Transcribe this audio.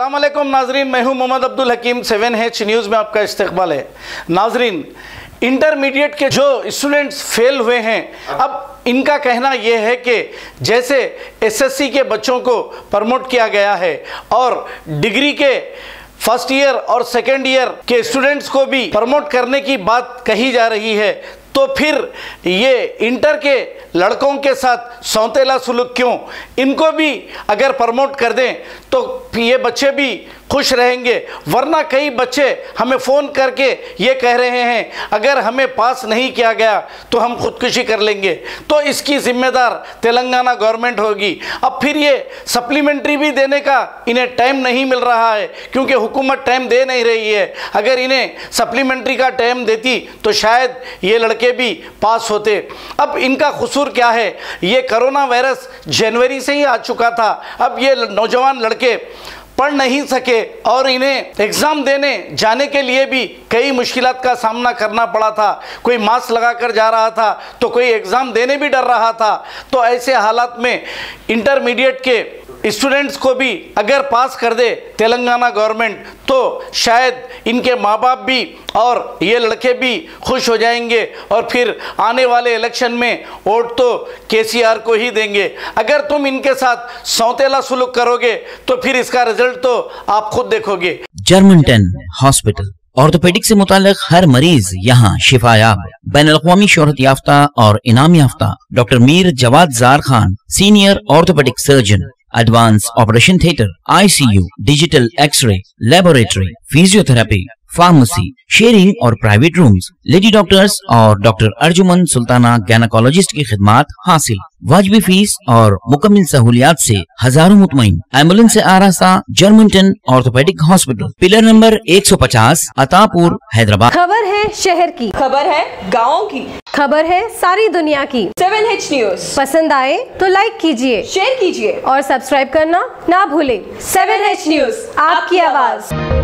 अस्सलाम वालेकुम नाजरीन, मैं हूं मोहम्मद अब्दुल हकीम। 7H न्यूज़ में आपका इस्तकबाल है। नाजरीन, इंटरमीडिएट के जो स्टूडेंट्स फेल हुए हैं, अब इनका कहना यह है कि जैसे एसएससी के बच्चों को प्रमोट किया गया है और डिग्री के फर्स्ट ईयर और सेकेंड ईयर के स्टूडेंट्स को भी प्रमोट करने की बात कही जा रही है, तो फिर ये इंटर के लड़कों के साथ सौतेला सुलूक क्यों? इनको भी अगर प्रमोट कर दें तो ये बच्चे भी खुश रहेंगे। वरना कई बच्चे हमें फ़ोन करके ये कह रहे हैं अगर हमें पास नहीं किया गया तो हम खुदकुशी कर लेंगे। तो इसकी जिम्मेदार तेलंगाना गवर्नमेंट होगी। अब फिर ये सप्लीमेंट्री भी देने का इन्हें टाइम नहीं मिल रहा है क्योंकि हुकूमत टाइम दे नहीं रही है। अगर इन्हें सप्लीमेंट्री का टाइम देती तो शायद ये लड़के भी पास होते। अब इनका कसूर क्या है? ये कोरोना वायरस जनवरी से ही आ चुका था। अब ये नौजवान लड़के पढ़ नहीं सके और इन्हें एग्ज़ाम देने जाने के लिए भी कई मुश्किलात का सामना करना पड़ा था। कोई मास्क लगाकर जा रहा था तो कोई एग्ज़ाम देने भी डर रहा था। तो ऐसे हालात में इंटरमीडिएट के स्टूडेंट्स को भी अगर पास कर दे तेलंगाना गवर्नमेंट तो शायद इनके माँ बाप भी और ये लड़के भी खुश हो जाएंगे और फिर आने वाले इलेक्शन में वोट तो केसीआर को ही देंगे। अगर तुम इनके साथ सौतेला सुलूक करोगे तो फिर इसका रिजल्ट तो आप खुद देखोगे। जर्मनटन हॉस्पिटल ऑर्थोपेडिक से मुताल्लिक हर मरीज यहाँ शिफायाब। बैनुल-अक़वामी शोहरत याफ्ता और इनाम याफ्ता doctor Mir Jawad Zar Khan, senior orthopaedic surgeon, advance operation theatre, ICU, digital X-ray, laboratory, physiotherapy, pharmacy, sharing और प्राइवेट रूम्स, लेडी डॉक्टर्स और डॉक्टर अर्जुमन सुल्ताना गैनाकोलॉजिस्ट की खिदमात हासिल। वाजिबी फीस और मुकम्मल सहूलियात से हजारों मुतमईन। एम्बुलेंस से आरास्ता Germanton orthopaedic hospital, pillar number 150, Attapur, Hyderabad. खबर है शहर की, खबर है गाँव की, खबर है सारी दुनिया की। 7H न्यूज़ पसंद आए तो लाइक कीजिए, शेयर कीजिए और सब्सक्राइब करना ना भूलें। 7H न्यूज़, आपकी आवाज़।